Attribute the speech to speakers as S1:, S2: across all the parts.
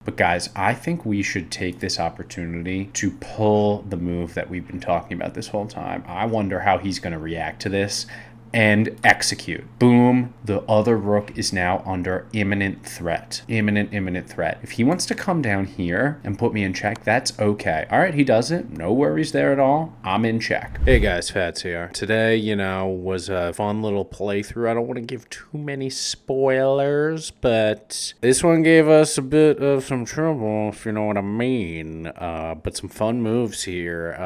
S1: But guys, I think we should take this opportunity to pull the move that we've been talking about this whole time. I wonder how he's going to react to this and execute. Boom. The other rook is now under imminent threat. Imminent threat. If he wants to come down here and put me in check, that's okay. All right, he does it. No worries there at all. I'm in check. Hey guys, Fats here. Today, was a fun little playthrough. I don't want to give too many spoilers, but this one gave us a bit of some trouble, if you know what I mean. But some fun moves here.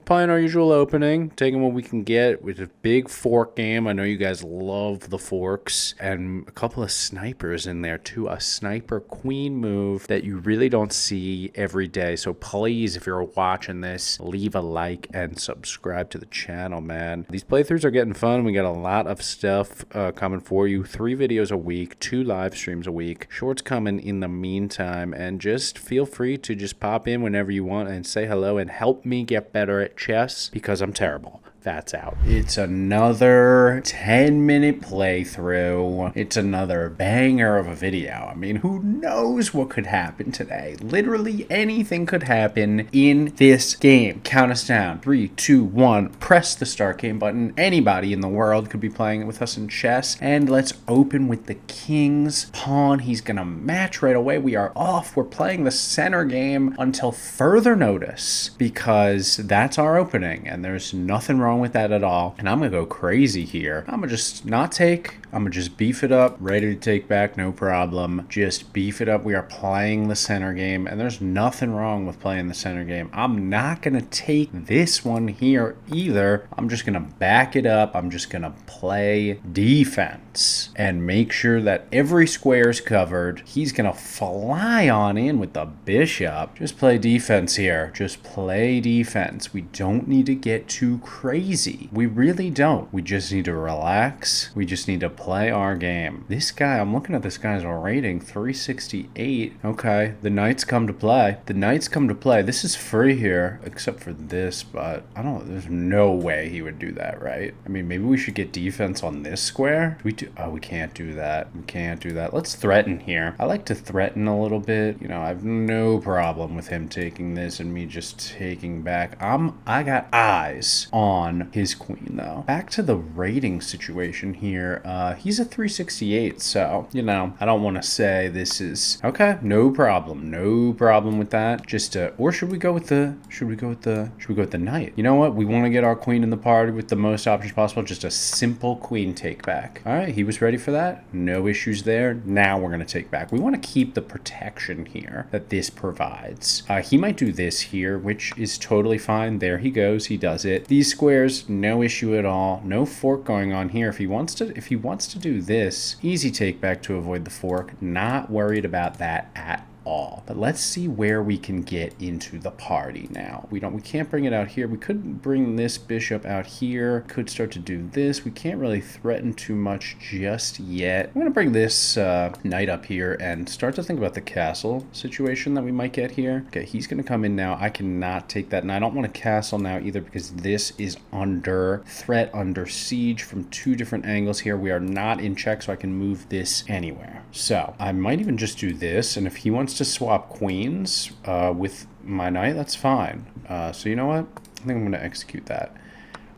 S1: Playing our usual opening, taking what we can get with a big fork game. I know you guys love the forks, and a couple of snipers in there too. A sniper queen move that you really don't see every day. So please, if you're watching this, leave a like and subscribe to the channel, man. These playthroughs are getting fun. We got a lot of stuff coming for you. 3 videos a week, 2 live streams a week, shorts coming in the meantime, and just feel free to just pop in whenever you want and say hello and help me get better at chess, because I'm terrible. That's out. It's another 10-minute playthrough. It's another banger of a video. I mean, who knows what could happen today? Literally anything could happen in this game. Count us down. 3, 2, 1. Press the start game button. Anybody in the world could be playing it with us in chess. And let's open with the king's pawn. He's gonna match right away. We are off. We're playing the center game until further notice, because that's our opening and there's nothing wrong with that at all. And I'm gonna go crazy here. I'm gonna just not take. I'm gonna just beef it up, ready to take back, no problem. Just beef it up. We are playing the center game, and there's nothing wrong with playing the center game. I'm not gonna take this one here either. I'm just gonna back it up. I'm just gonna play defense and make sure that every square is covered. He's gonna fly on in with the bishop. Just play defense here. Just play defense. We don't need to get too crazy. We really don't. We just need to relax. We just need to play our game. This guy, I'm looking at this guy's rating, 368. Okay, the knights come to play. The knights come to play. This is free here, except for this, but there's no way he would do that, right? I mean, maybe we should get defense on this square. We can't do that. We can't do that. Let's threaten here. I like to threaten a little bit. I have no problem with him taking this and me just taking back. I got eyes on his queen though. Back to the rating situation here. He's a 368, so I don't want to say this is okay. No problem with that. Just or should we go with the knight? You know what? We want to get our queen in the party with the most options possible. Just a simple queen take back. All right, he was ready for that. No issues there. Now we're gonna take back. We want to keep the protection here that this provides. He might do this here, which is totally fine. There he goes. He does it. These squares, no issue at all. No fork going on here. If he wants to do this, easy take back to avoid the fork. Not worried about that at all. But let's see where we can get into the party now. We can't bring it out here. We could bring this bishop out here. Could start to do this. We can't really threaten too much just yet. I'm gonna bring this knight up here and start to think about the castle situation that we might get here. Okay, he's gonna come in now. I cannot take that, and I don't want to castle now either, because this is under threat, under siege from 2 different angles here. We are not in check, so I can move this anywhere. So I might even just do this, and if he wants to swap queens with my knight, that's fine. So you know what? I think I'm going to execute that.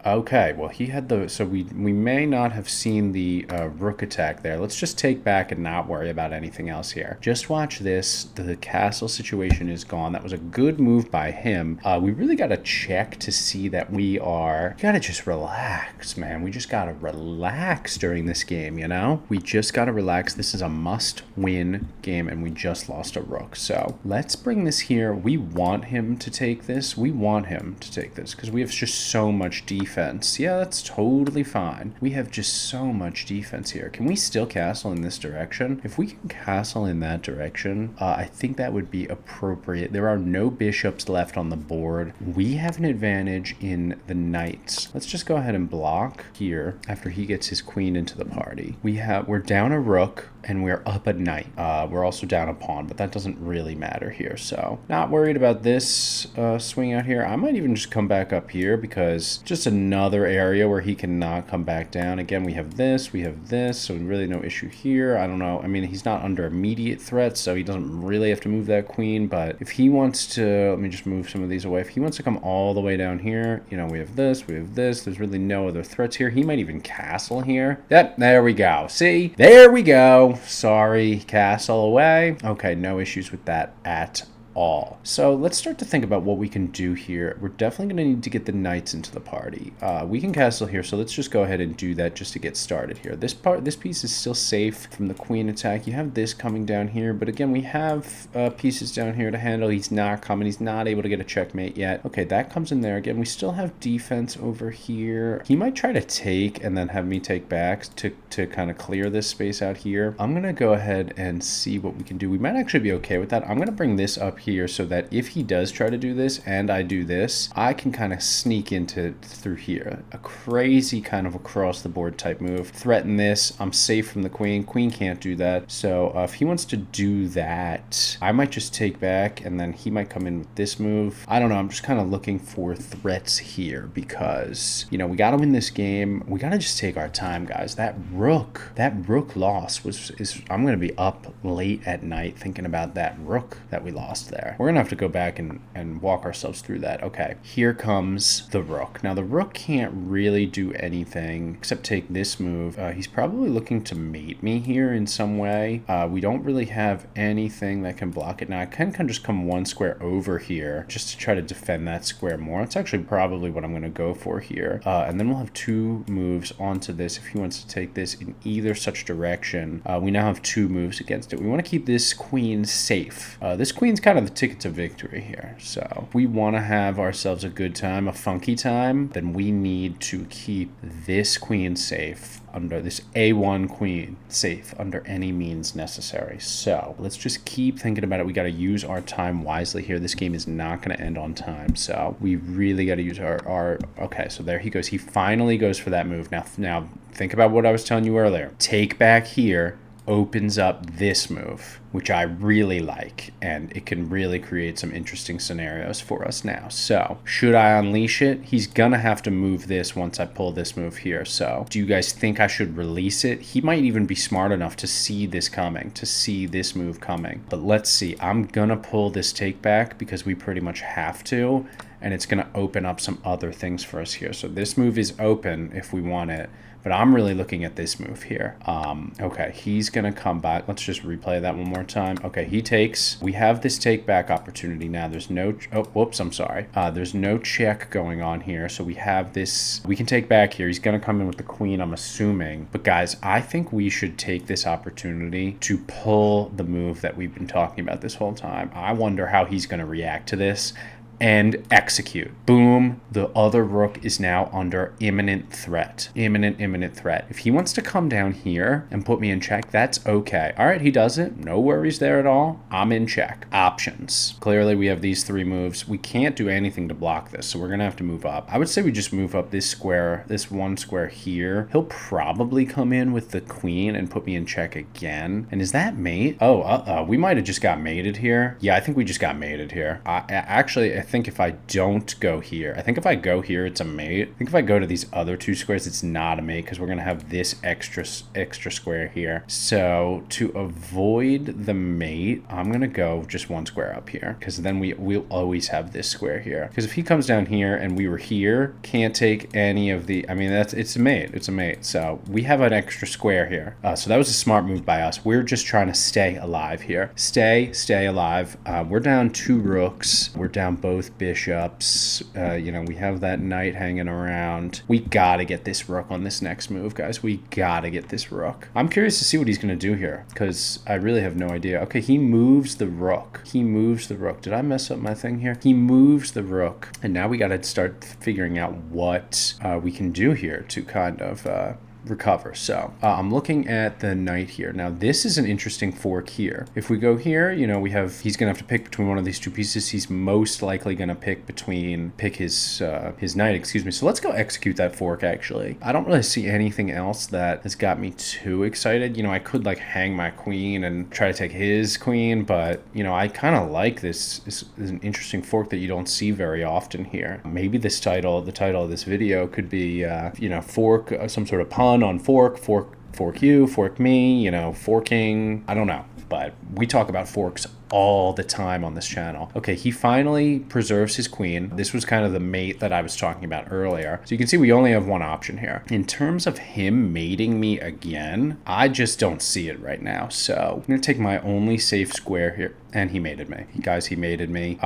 S1: Okay, well, he had the... So we may not have seen the rook attack there. Let's just take back and not worry about anything else here. Just watch this. The castle situation is gone. That was a good move by him. We really got to check to see that we are... You got to just relax, man. We just got to relax during this game, We just got to relax. This is a must-win game, and we just lost a rook. So let's bring this here. We want him to take this. We want him to take this because we have just so much defense. Yeah, that's totally fine. We have just so much defense here. Can we still castle in this direction? If we can castle in that direction, I think that would be appropriate. There are no bishops left on the board. We have an advantage in the knights. Let's just go ahead and block here after he gets his queen into the party. We're down a rook, and we're up at knight. We're also down a pawn, but that doesn't really matter here. So not worried about this swing out here. I might even just come back up here because just another area where he cannot come back down. Again, we have this, so really no issue here. I don't know. I mean, he's not under immediate threat, so he doesn't really have to move that queen. But if he wants to, let me just move some of these away. If he wants to come all the way down here, you know, we have this. There's really no other threats here. He might even castle here. Yep, there we go. See? There we go. Sorry, castle away. Okay, no issues with that at all. So let's start to think about what we can do here. We're definitely going to need to get the knights into the party. We can castle here, so let's just go ahead and do that just to get started here. This piece is still safe from the queen attack. You have this coming down here, but again, we have pieces down here to handle. He's not coming. He's not able to get a checkmate yet. Okay, that comes in there. Again, we still have defense over here. He might try to take and then have me take back to kind of clear this space out here. I'm going to go ahead and see what we can do. We might actually be okay with that. I'm going to bring this up here so that if he does try to do this and I do this, I can kind of sneak into through here. A crazy kind of across the board type move. Threaten this. I'm safe from the queen. Queen can't do that. So if he wants to do that, I might just take back and then he might come in with this move. I don't know. I'm just kind of looking for threats here because, you know, we got to win this game. We got to just take our time, guys. That rook loss I'm going to be up late at night thinking about that rook that we lost there. We're gonna have to go back and walk ourselves through that. Okay, here comes the rook. Now the rook can't really do anything except take this move. He's probably looking to mate me here in some way. We don't really have anything that can block it. Now I can just come one square over here just to try to defend that square more. That's actually probably what I'm gonna go for here. And then we'll have two moves onto this if he wants to take this in either such direction. We now have two moves against it. We want to keep this queen safe. This queen's kind of the ticket to victory here. So if we want to have ourselves a good time, a funky time, then we need to keep this queen safe under this A1 queen safe under any means necessary. So let's just keep thinking about it. We got to use our time wisely here. This game is not going to end on time. So we really got to use our okay, so there he goes. He finally goes for that move. Now think about what I was telling you earlier. Take back here opens up this move, which I really like, and it can really create some interesting scenarios for us now. So should I unleash it? He's gonna have to move this once I pull this move here. So do you guys think I should release it? He might even be smart enough to see this coming, to see this move coming. But let's see. I'm gonna pull this take back because we pretty much have to, and it's gonna open up some other things for us here. So this move is open if we want it, but I'm really looking at this move here. Okay, he's gonna come back. Let's just replay that one more time. Okay, he takes. We have this take back opportunity now. There's no, oh, whoops, I'm sorry. There's no check going on here. So we have this, we can take back here. He's gonna come in with the queen, I'm assuming. But guys, I think we should take this opportunity to pull the move that we've been talking about this whole time. I wonder how he's gonna react to this and execute. Boom. The other rook is now under imminent threat. Imminent threat. If he wants to come down here and put me in check, that's okay. All right, he does it. No worries there at all. I'm in check. Options. Clearly, we have these three moves. We can't do anything to block this, so we're going to have to move up. I would say we just move up this square, this one square here. He'll probably come in with the queen and put me in check again. And is that mate? Oh, we might have just got mated here. Yeah, I think we just got mated here. I think if I don't go here, I think if I go here, it's a mate. I think if I go to these other two squares, it's not a mate because we're going to have this extra square here. So to avoid the mate, I'm going to go just one square up here because then we'll always have this square here. Because if he comes down here and we were here, can't take any of the, I mean, it's a mate. It's a mate. So we have an extra square here. So that was a smart move by us. We're just trying to stay alive here. Stay alive. We're down two rooks. We're down both bishops. You know, we have that knight hanging around. We gotta get this rook on this next move, guys. We gotta get this rook. I'm curious to see what he's gonna do here because I really have no idea. Okay, he moves the rook. He moves the rook. Did I mess up my thing here? He moves the rook. And now we gotta start figuring out what we can do here to kind of recover. So I'm looking at the knight here. Now this is an interesting fork here. If we go here, you know, he's gonna have to pick between one of these two pieces. He's most likely gonna pick his knight, excuse me. So let's go execute that fork. Actually, I don't really see anything else that has got me too excited. You know, I could like hang my queen and try to take his queen, but you know, I kind of like this. This is an interesting fork that you don't see very often here. Maybe the title of this video could be, you know, fork, some sort of pun on fork you, fork me, you know, forking. I don't know, but we talk about forks all the time on this channel. Okay, he finally preserves his queen. This was kind of the mate that I was talking about earlier. So you can see we only have one option here. In terms of him mating me again, I just don't see it right now. So I'm gonna take my only safe square here, and he mated me. Guys, he mated me.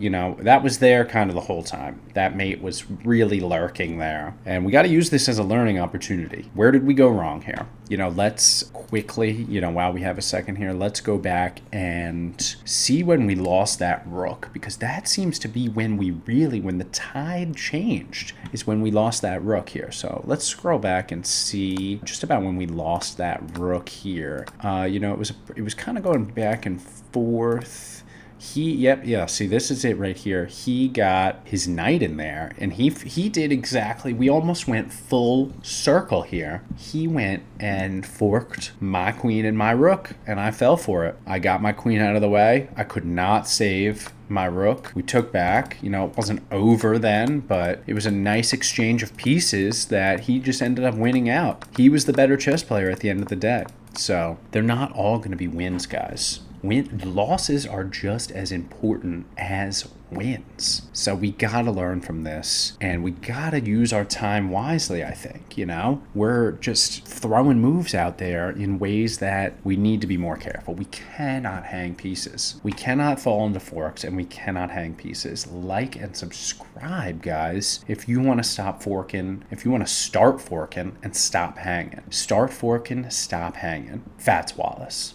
S1: You know, that was there kind of the whole time. That mate was really lurking there. And we gotta use this as a learning opportunity. Where did we go wrong here? You know, let's quickly, you know, while we have a second here, let's go back and see when we lost that rook, because that seems to be when the tide changed, is when we lost that rook here. So let's scroll back and see just about when we lost that rook here. You know, it was kind of going back and forth. See, this is it right here. He got his knight in there, and he did exactly, we almost went full circle here. He went and forked my queen and my rook, and I fell for it. I got my queen out of the way. I could not save my rook. We took back. You know, it wasn't over then, but it was a nice exchange of pieces that he just ended up winning out. He was the better chess player at the end of the day. So they're not all going to be wins, guys. Losses are just as important as wins. So we gotta learn from this, and we gotta use our time wisely, I think. You know, we're just throwing moves out there in ways that we need to be more careful. We cannot hang pieces. We cannot fall into forks, and we cannot hang pieces. Like and subscribe, guys, if you want to stop forking, if you want to start forking and stop hanging. Start forking, stop hanging. Fats Wallace.